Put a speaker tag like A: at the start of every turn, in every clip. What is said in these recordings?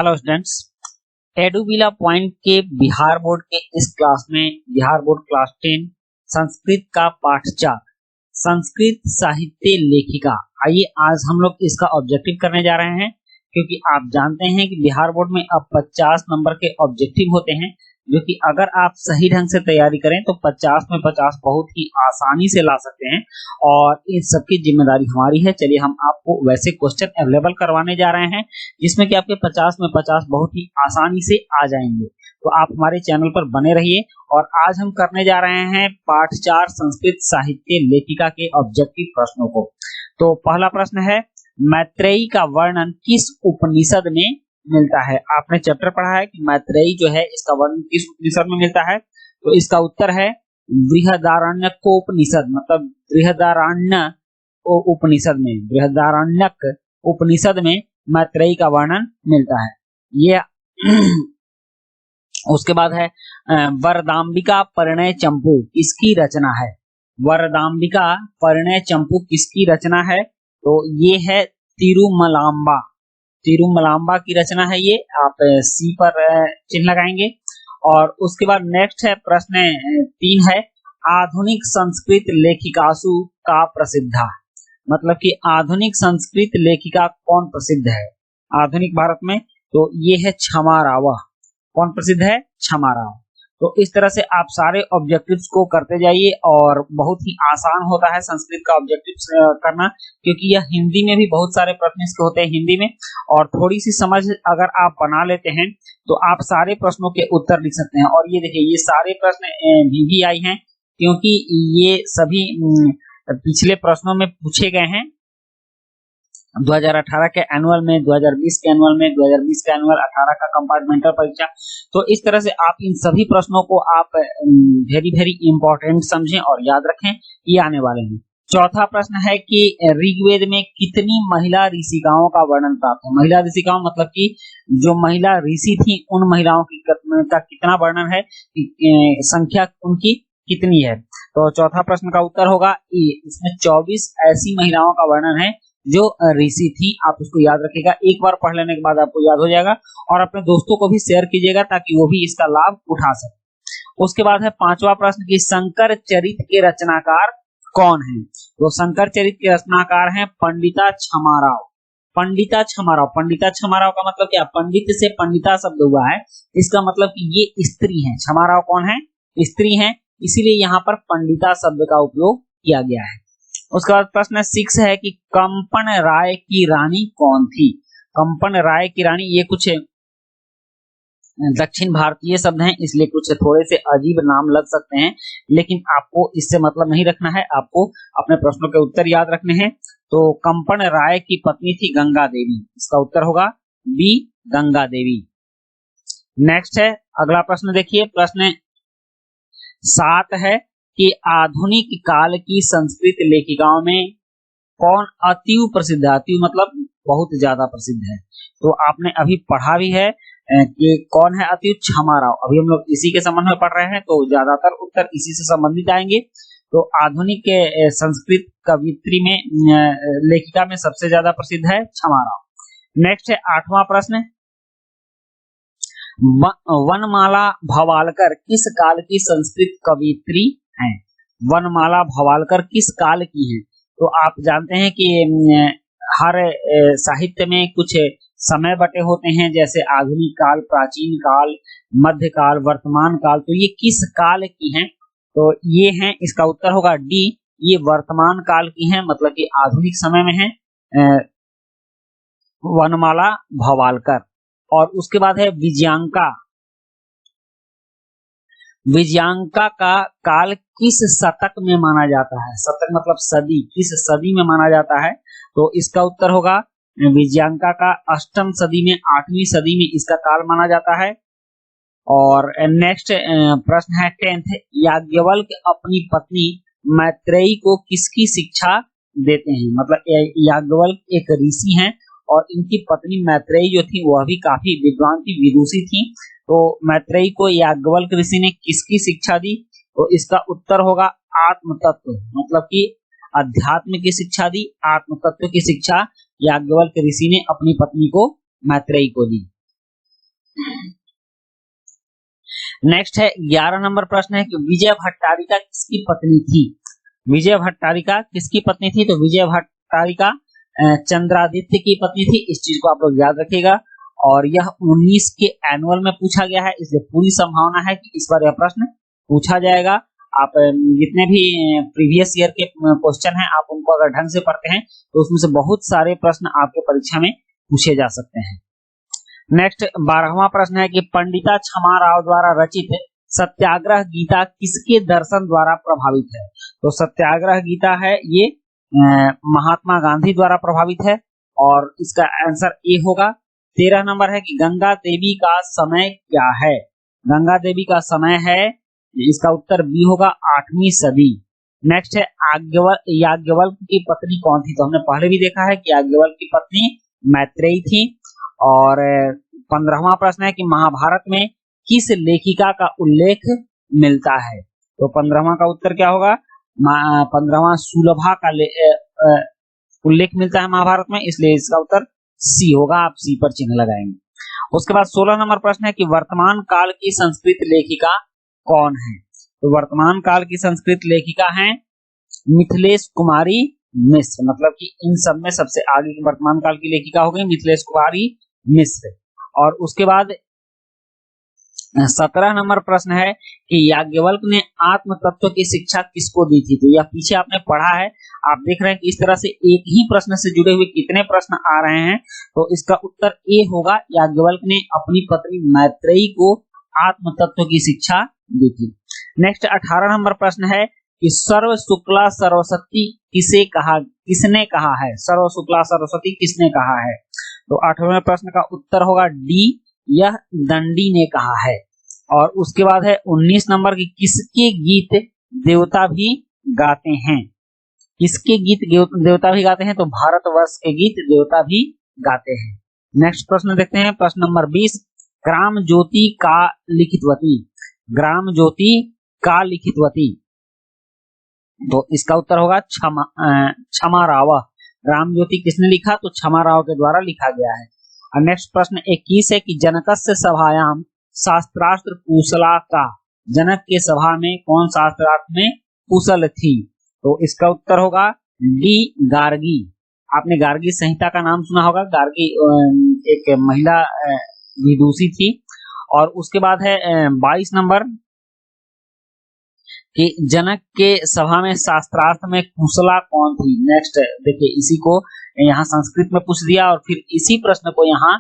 A: Hello students, एडुविला point के Bihar board के इस क्लास में बिहार बोर्ड क्लास 10 संस्कृत का पाठ 4 संस्कृत साहित्य लेखिका। आइए आज हम लोग इसका ऑब्जेक्टिव करने जा रहे हैं, क्योंकि आप जानते हैं कि बिहार बोर्ड में अब 50 नंबर के ऑब्जेक्टिव होते हैं, जो कि अगर आप सही ढंग से तैयारी करें तो 50 में 50 बहुत ही आसानी से ला सकते हैं और इन सबकी जिम्मेदारी हमारी है। चलिए हम आपको वैसे क्वेश्चन अवेलेबल करवाने जा रहे हैं जिसमें कि आपके 50 में 50 बहुत ही आसानी से आ जाएंगे। तो आप हमारे चैनल पर बने रहिए और आज हम करने जा रहे हैं पाठ 4 संस्कृत साहित्य लेखिका के ऑब्जेक्टिव प्रश्नों को। तो पहला प्रश्न है, मैत्रेयी का वर्णन किस उपनिषद में मिलता है? आपने चैप्टर पढ़ा है कि मैत्रेयी जो है इसका वर्णन किस उपनिषद में मिलता है, तो इसका उत्तर है बृहदारण्यकोपनिषद, मतलब बृहदारण्यक उपनिषद में मैत्रेयी का वर्णन मिलता है। ये उसके बाद है वरदाम्बिका परिणय चंपू किसकी रचना है? वरदाम्बिका परिणय चंपू किसकी रचना है? तो ये है तिरुमलाम्बा की रचना है। ये आप सी पर चिन्ह लगाएंगे। और उसके बाद नेक्स्ट है प्रश्न 3 है, आधुनिक संस्कृत लेखिकासु का प्रसिद्धा, मतलब कि आधुनिक संस्कृत लेखिका कौन प्रसिद्ध है आधुनिक भारत में? तो ये है क्षमा राव। कौन प्रसिद्ध है? क्षमा राव। तो इस तरह से आप सारे ऑब्जेक्टिव्स को करते जाइए और बहुत ही आसान होता है संस्कृत का ऑब्जेक्टिव्स करना, क्योंकि यह हिंदी में भी बहुत सारे प्रश्न इसके होते हैं हिंदी में, और थोड़ी सी समझ अगर आप बना लेते हैं तो आप सारे प्रश्नों के उत्तर लिख सकते हैं। और ये देखिए, ये सारे प्रश्न VVI हैं, क्योंकि ये सभी पिछले प्रश्नों में पूछे गए हैं 2018 के एनुअल में, 2020 के एनुअल में, 2020 का एनुअल, 18 का कंपार्टमेंटल परीक्षा। तो इस तरह से आप इन सभी प्रश्नों को आप वेरी इंपॉर्टेंट समझें और याद रखें, ये आने वाले हैं। चौथा प्रश्न है कि ऋग्वेद में कितनी महिला ऋषिकाओं का वर्णन प्राप्त है? महिला ऋषिकाओं मतलब कि जो महिला ऋषि थी उन महिलाओं की का कितना वर्णन है, संख्या उनकी कितनी है? तो चौथा प्रश्न का उत्तर होगा ए। इसमें 24 ऐसी महिलाओं का वर्णन है जो ऋषि थी। आप उसको याद रखिएगा, एक बार पढ़ लेने के बाद आपको याद हो जाएगा, और अपने दोस्तों को भी शेयर कीजिएगा ताकि वो भी इसका लाभ उठा सके। उसके बाद है पांचवा प्रश्न की शंकर चरित के रचनाकार कौन है? तो शंकर चरित के रचनाकार हैं पंडिता क्षमा राव। पंडिता क्षमा राव का मतलब क्या? पंडित से पंडिता शब्द हुआ है, इसका मतलब कि ये स्त्री हैं। क्षमा राव कौन है? स्त्री हैं, इसीलिए यहाँ पर पंडिता शब्द का उपयोग किया गया है। उसके बाद प्रश्न 6 है कि कंपन राय की रानी कौन थी? कंपन राय की रानी, ये कुछ दक्षिण भारतीय शब्द हैं, इसलिए कुछ थोड़े से अजीब नाम लग सकते हैं, लेकिन आपको इससे मतलब नहीं रखना है, आपको अपने प्रश्नों के उत्तर याद रखने हैं। तो कंपन राय की पत्नी थी गंगा देवी, इसका उत्तर होगा बी, गंगा देवी। नेक्स्ट है अगला प्रश्न, देखिए प्रश्न 7 है कि आधुनिक काल की संस्कृत लेखिकाओं में कौन अतीव प्रसिद्ध है? अतीव मतलब बहुत ज्यादा प्रसिद्ध है। तो आपने अभी पढ़ा भी है कि कौन है अतीव? क्षमा राव। अभी हम लोग इसी के संबंध में पढ़ रहे हैं, तो ज्यादातर उत्तर इसी से संबंधित आएंगे। तो आधुनिक संस्कृत कवित्री में लेखिका में सबसे ज्यादा प्रसिद्ध है क्षमा राव। नेक्स्ट है 8वां प्रश्न, वनमाला भवालकर किस काल की संस्कृत कवित्री हैं? वनमाला भवालकर किस काल की हैं? तो आप जानते हैं कि हर साहित्य में कुछ समय बटे होते हैं, जैसे आधुनिक काल, प्राचीन काल, मध्यकाल, वर्तमान काल। तो ये किस काल की हैं? तो ये हैं, इसका उत्तर होगा डी, ये वर्तमान काल की हैं, मतलब कि आधुनिक समय में है वनमाला भवालकर। और उसके बाद है विजयांका का काल किस शतक में माना जाता है? शतक मतलब सदी, किस सदी में माना जाता है? तो इसका उत्तर होगा विजयांका का 8वीं सदी में, 8वीं सदी में इसका काल माना जाता है। और नेक्स्ट प्रश्न है 10th, याज्ञवल्क्य अपनी पत्नी मैत्रेयी को किसकी शिक्षा देते हैं? मतलब याज्ञवल्क्य एक ऋषि हैं और इनकी पत्नी मैत्रेयी जो थी वह भी काफी विद्वान थी, विदुषी थी। तो मैत्रेयी को याज्ञवल्क्य ऋषि ने किसकी शिक्षा दी? तो इसका उत्तर होगा आत्म तत्व, मतलब कि अध्यात्म की शिक्षा दी, आत्म तत्व की शिक्षा याज्ञवल्क्य ऋषि ने अपनी पत्नी को मैत्रेयी को दी। नेक्स्ट है 11 नंबर प्रश्न है कि विजय भट्टारिका किसकी पत्नी थी। विजय भट्टारिका किसकी पत्नी थी? तो विजय भट्टारिका चंद्रादित्य की पत्नी थी। इस चीज को आप लोग याद रखिएगा। और यह 19 के एनुअल में पूछा गया है, इसलिए पूरी संभावना है कि इस बार यह प्रश्न पूछा जाएगा। आप जितने भी प्रीवियस ईयर के क्वेश्चन हैं आप उनको अगर ढंग से पढ़ते हैं तो उसमें से बहुत सारे प्रश्न आपके परीक्षा में पूछे जा सकते हैं। नेक्स्ट 12वां प्रश्न है कि पंडिता क्षमा राव द्वारा रचित सत्याग्रह गीता किसके दर्शन द्वारा प्रभावित है। तो सत्याग्रह गीता है ये महात्मा गांधी द्वारा प्रभावित है और इसका आंसर ए होगा। 13 नंबर है कि गंगा देवी का समय क्या है। गंगा देवी का समय है, इसका उत्तर बी होगा 8वीं सदी। नेक्स्ट है याज्ञवल्क्य की पत्नी कौन थी। तो हमने पहले भी देखा है कि याज्ञवल्क्य की पत्नी मैत्रेयी थी। और 15वां प्रश्न है कि महाभारत में किस लेखिका का उल्लेख मिलता है। तो 15वां का उत्तर क्या होगा? 15वां सुलभा का उल्लेख मिलता है महाभारत में, इसलिए इसका उत्तर सी होगा। आप सी पर चिन्ह लगाएंगे। उसके बाद 16 नंबर प्रश्न है कि वर्तमान काल की संस्कृत लेखिका कौन है। तो वर्तमान काल की संस्कृत लेखिका है मिथिलेश कुमारी मिश्र। मतलब कि इन सब में सबसे आगे की वर्तमान काल की लेखिका हो गई मिथिलेश कुमारी मिश्र। और उसके बाद 17 नंबर प्रश्न है कि याज्ञवल्क्य ने आत्म तत्व की शिक्षा किसको दी थी। तो यह पीछे आपने पढ़ा है, आप देख रहे हैं कि इस तरह से एक ही प्रश्न से जुड़े हुए कितने प्रश्न आ रहे हैं। तो इसका उत्तर ए होगा, याज्ञवल्क्य ने अपनी पत्नी मैत्रेयी को आत्म तत्व की शिक्षा दी थी। नेक्स्ट 18 नंबर प्रश्न है कि सर्व शुक्ला सरस्वती किसने कहा है। सर्व शुक्ला सरस्वती किसने कहा है। तो 18वें प्रश्न का उत्तर होगा डी, यह दंडी ने कहा है। और उसके बाद है 19 नंबर की किसके गीत देवता भी गाते हैं। किसके गीत देवता भी गाते हैं। तो भारतवर्ष के गीत देवता भी गाते हैं। नेक्स्ट प्रश्न देखते हैं, प्रश्न नंबर 20, ग्राम ज्योति का लिखितवती। ग्राम ज्योति का लिखितवती, तो इसका उत्तर होगा क्षमा राव। ग्राम ज्योति किसने लिखा। तो क्षमा राव के द्वारा लिखा गया है। और नेक्स्ट प्रश्न 21 है कि जनकस्य सभायाम शास्त्रार्थ कुशला का। जनक के सभा में कौन शास्त्रार्थ में कुशल थी। तो इसका उत्तर होगा डी, गार्गी। आपने गार्गी संहिता का नाम सुना होगा। गार्गी एक महिला विदुषी थी। और उसके बाद है 22 नंबर कि जनक के सभा में शास्त्रार्थ में कुशला कौन थी। नेक्स्ट देखिए, इसी को यहाँ संस्कृत में पूछ दिया और फिर इसी प्रश्न को यहाँ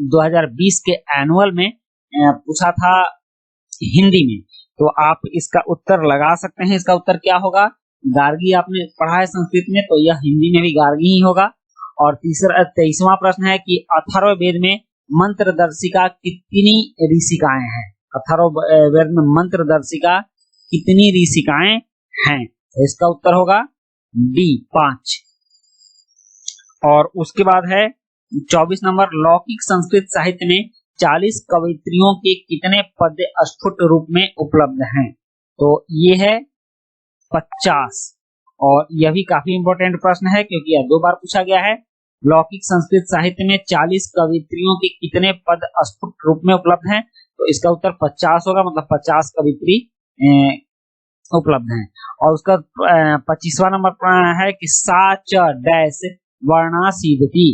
A: 2020 के एनुअल में पूछा था हिंदी में। तो आप इसका उत्तर लगा सकते हैं। इसका उत्तर क्या होगा, गार्गी आपने पढ़ा है संस्कृत में, तो यह हिंदी में भी गार्गी ही होगा। और 23वां प्रश्न है कि अथर्ववेद में मंत्रदर्शिका कितनी ऋषिकाएं हैं। अथर्ववेद में मंत्रदर्शिका कितनी ऋषिकाएं हैं। तो इसका उत्तर होगा डी, 5। और उसके बाद है 24 नंबर, लौकिक संस्कृत साहित्य में 40 कवयित्रियों के कितने पद्य स्फुट रूप में उपलब्ध हैं। तो ये है 50। और यह भी काफी इंपॉर्टेंट प्रश्न है क्योंकि यह 2 बार पूछा गया है। लौकिक संस्कृत साहित्य में 40 कवयित्रियों के कितने पद स्फुट रूप में उपलब्ध हैं। तो इसका उत्तर 50 होगा, मतलब 50 कवयित्री उपलब्ध हैं। और उसका 25वां नंबर है कि साच डैश वर्णा सिद्धति।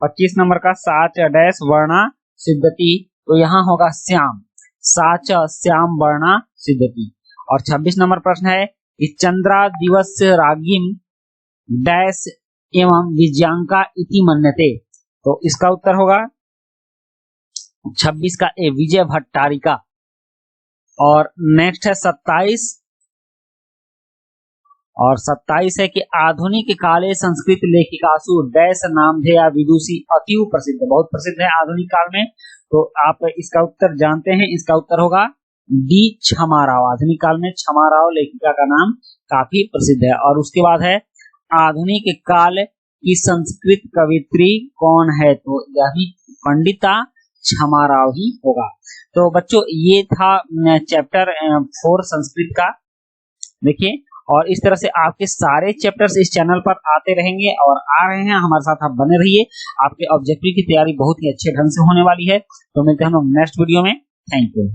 A: 25 नंबर का साच डैश वर्णा सिद्धति, तो यहाँ होगा श्याम। साच श्याम वर्णा सिद्धति। और 26 नंबर प्रश्न है कि चंद्रा दिवस रागिम डैश एवं विजयांका इति मन्यते। तो इसका उत्तर होगा 26 का ए, विजय भट्टारिका। और नेक्स्ट है 27। और 27 है कि आधुनिक काले संस्कृत लेखिकासु डैश नामधेया विदुषी अति प्रसिद्ध, बहुत प्रसिद्ध है आधुनिक काल में। तो आप इसका उत्तर जानते हैं। इसका उत्तर होगा डी, क्षमा राव। आधुनिक काल में क्षमा राव लेखिका का नाम काफी प्रसिद्ध है। और उसके बाद है आधुनिक काल की संस्कृत कवित्री कौन है। तो यह भी पंडिता क्षमा राव ही होगा। तो बच्चों ये था चैप्टर 4 संस्कृत का। देखिए, और इस तरह से आपके सारे चैप्टर्स इस चैनल पर आते रहेंगे और आ रहे हैं। हमारे साथ आप बने रहिए। आपके ऑब्जेक्टिव की तैयारी बहुत ही अच्छे ढंग से होने वाली है। तो मिलते हैं हम लोग नेक्स्ट वीडियो में। Thank you.